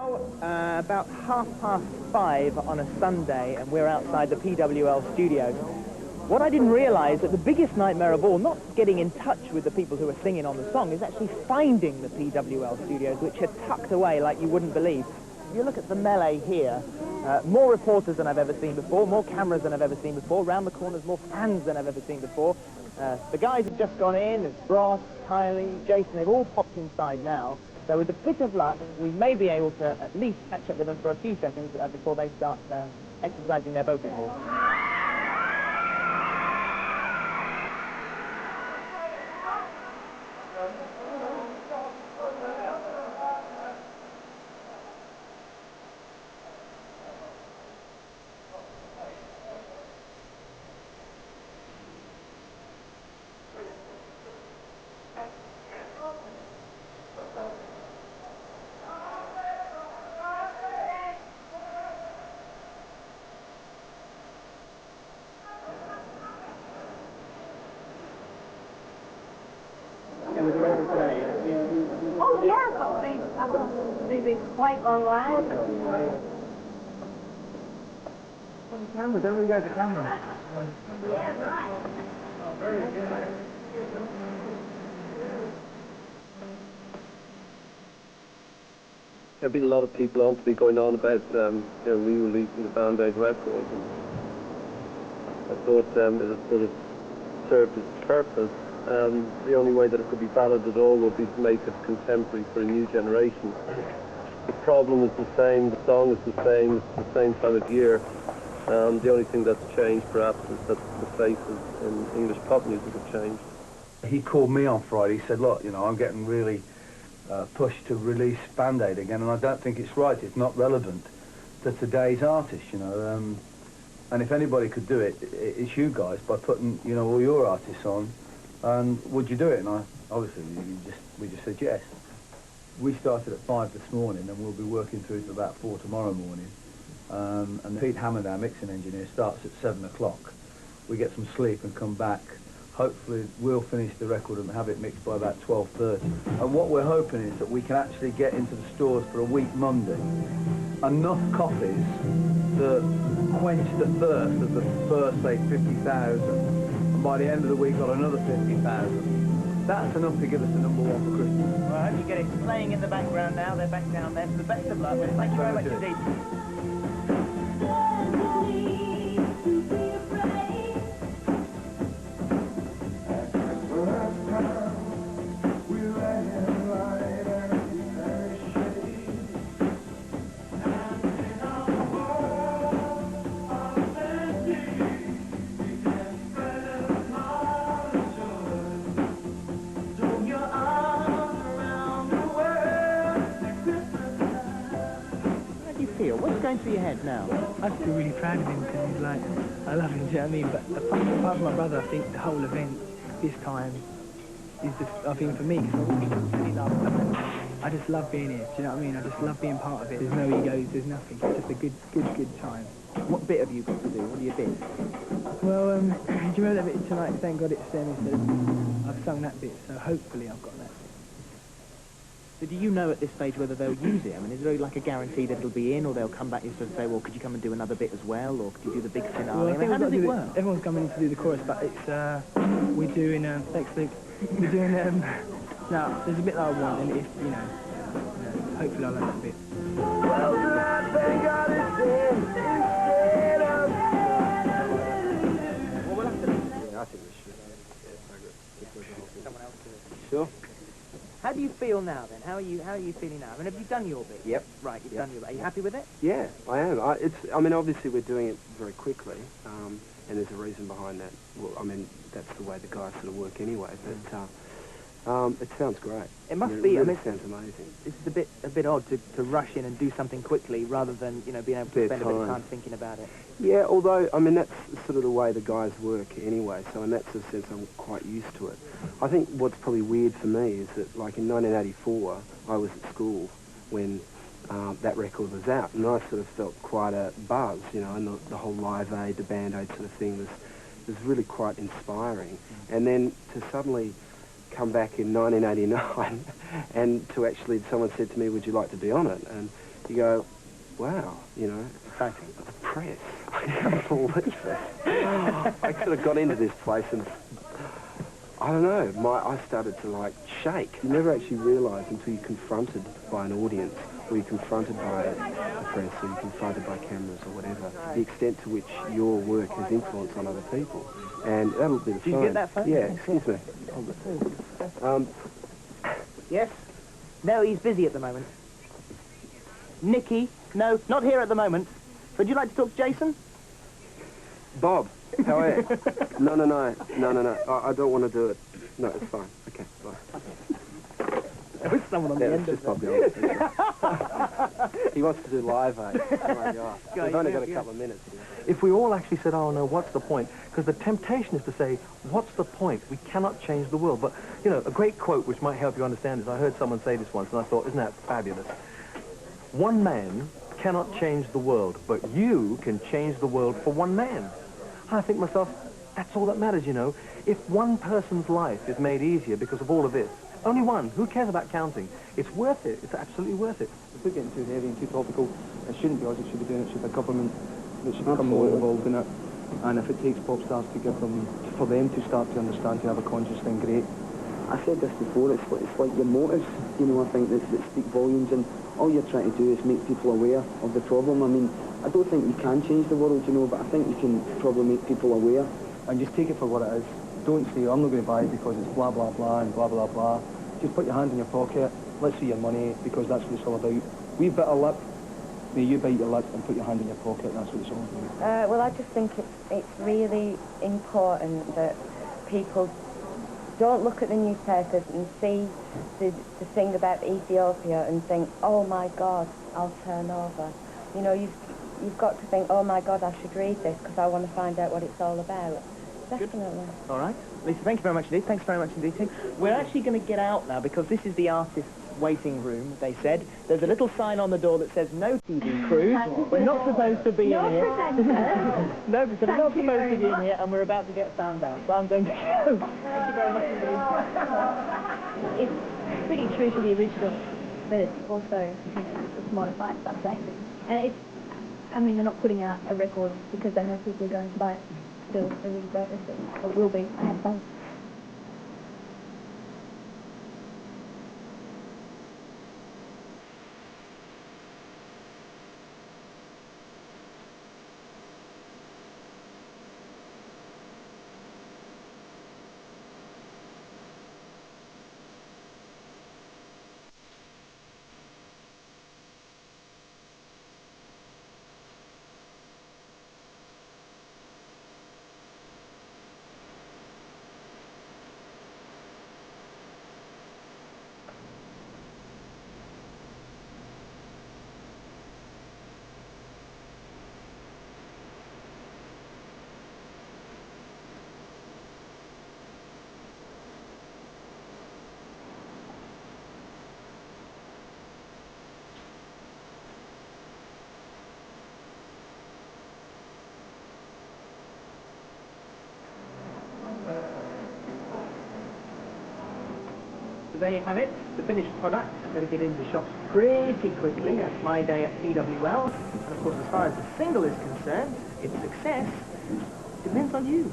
now about 5:30 on a Sunday, and we're outside the PWL studio. What I didn't realise, that the biggest nightmare of all, not getting in touch with the people who are singing on the song, is actually finding the PWL studios, which are tucked away like you wouldn't believe. If you look at the melee here, more reporters than I've ever seen before, more cameras than I've ever seen before, round the corners more fans than I've ever seen before. The guys have just gone in, there's Ross, Kylie, Jason, they've all popped inside now. So with a bit of luck, we may be able to at least catch up with them for a few seconds before they start exercising their vocal balls. Oh, yeah, they've been quite long while. Cameras, everybody goes to camera. Yeah, right. Oh, very good. There've been a lot of people on to be going on about re-releasing the Band-Aid record. I thought it sort of served its purpose. The only way that it could be valid at all would be to make it contemporary for a new generation. The problem is the same, the song is the same, it's the same time of year. The only thing that's changed perhaps is that the faces in English pop music have changed. He called me on Friday, he said, look, I'm getting really pushed to release Band-Aid again, and I don't think it's right, it's not relevant to today's artists, And if anybody could do it, it's you guys, by putting, all your artists on. And would you do it? And obviously, we just said yes. We started at 5 this morning, and we'll be working through to about 4 tomorrow morning. And Pete Hammond, our mixing engineer, starts at 7 o'clock. We get some sleep and come back. Hopefully, we'll finish the record and have it mixed by about 12:30. And what we're hoping is that we can actually get into the stores for a week Monday enough copies to quench the thirst of the first, say, 50,000. By the end of the week, got another 50,000. That's enough to give us the #1 for Christmas. Well, I hope you get it playing in the background now. They're back down there. So the best of luck. Thank you very much indeed. What's going through your head now? I feel really proud of him because he's like, I love him, do you know what I mean? But apart from my brother, I think the whole event this time is just, I think for me, because I really love, I just love being here, do you know what I mean? I just love being part of it. There's no egos, there's nothing. It's just a good time. What bit have you got to do? What are your bits? Well, do you remember that bit tonight? Thank God it's them instead of, I've sung that bit, so hopefully I've got that. So do you know at this stage whether they'll use it? I mean, is there like a guarantee that it'll be in, or they'll come back and sort of say, well, could you come and do another bit as well, or could you do the big finale? Well, I think how does it work? Everyone's coming in to do the chorus, but it's, we're doing, thanks Luke, we're doing, no, there's a bit that I want, and if, hopefully I'll have that bit. Well, we'll have to... I think we should. Someone else do it. Sure. How do you feel now, then? How are you feeling now? I mean, have you done your bit? Yep. Right, you've done your bit. Are you happy with it? Yeah, I am. I mean, obviously we're doing it very quickly, and there's a reason behind that. Well, I mean, that's the way the guys sort of work anyway, but it sounds great. It must be. It really I mean, sounds amazing. It's a bit odd to rush in and do something quickly rather than, being able to spend a bit of time thinking about it. Yeah, although, I mean, that's sort of the way the guys work anyway, so in that sort of sense I'm quite used to it. I think what's probably weird for me is that, like, in 1984, I was at school when that record was out, and I sort of felt quite a buzz, and the whole Live Aid, the Band-Aid sort of thing was really quite inspiring. And then to suddenly come back in 1989 and to actually, someone said to me, would you like to be on it? And you go, wow, you know, the press. I can't believe it. I could have got into this place and, I don't know, I started to, like, shake. You never actually realise until you're confronted by an audience, or you're confronted by the press, or you're confronted by cameras or whatever, the extent to which your work has influence on other people. And that'll be the Did you get that phone? Yeah, excuse me. Yes? No, he's busy at the moment. Nikki? No, not here at the moment. Would you like to talk to Jason? Bob, how are you? No. I don't want to do it. No, it's fine. Okay, bye. There was someone on the end of Bob. He wants to do live aid. Oh my God. We've only got a couple of minutes here. If we all actually said, oh no, what's the point? Because the temptation is to say, what's the point? We cannot change the world. But, you know, a great quote which might help you understand this, I heard someone say this once and I thought, isn't that fabulous? One man cannot change the world, but you can change the world for one man. I think to myself, that's all that matters, you know. If one person's life is made easier because of all of this, only one, who cares about counting? It's worth it. It's absolutely worth it. If we're getting too heavy and too topical, it shouldn't be us, it should be doing it, it should be government that should become more involved in it. And if it takes pop stars to give them, for them to start to understand, to have a conscience, then great. I said this before, it's like your motives, you know, I think that speak volumes, and all you're trying to do is make people aware of the problem. I mean, I don't think you can change the world, you know, but I think you can probably make people aware. And just take it for what it is. Don't say, I'm not going to buy it because it's blah, blah, blah, and blah, blah, blah. Just put your hand in your pocket, let's see your money, because that's what it's all about. We bit a lip, may you bite your lip and put your hand in your pocket, that's what it's all about. Well, I just think it's really important that people don't look at the newspapers and see the thing about Ethiopia and think, oh my God, I'll turn over. You know, you've got to think, oh my God, I should read this because I want to find out what it's all about. Definitely. All right. Lisa, thank you very much indeed. Thanks very much indeed, Tim. We're actually going to get out now because this is the artist's waiting room, they said. There's a little sign on the door that says no TV crews. We're not supposed to be in here. No, we're not supposed to be in here, and we're about to get found out. So I'm going to go. Thank you very much indeed. It's pretty true to the original, but it's also, it's modified something. And it's, I mean, they're not putting out a record because they know people are going to buy it. Still, a really great thing. It will be. I have fun. So there you have it, the finished product. Going to get into the shops pretty quickly. That's my day at PWL. And of course, as far as the single is concerned, its success depends on you.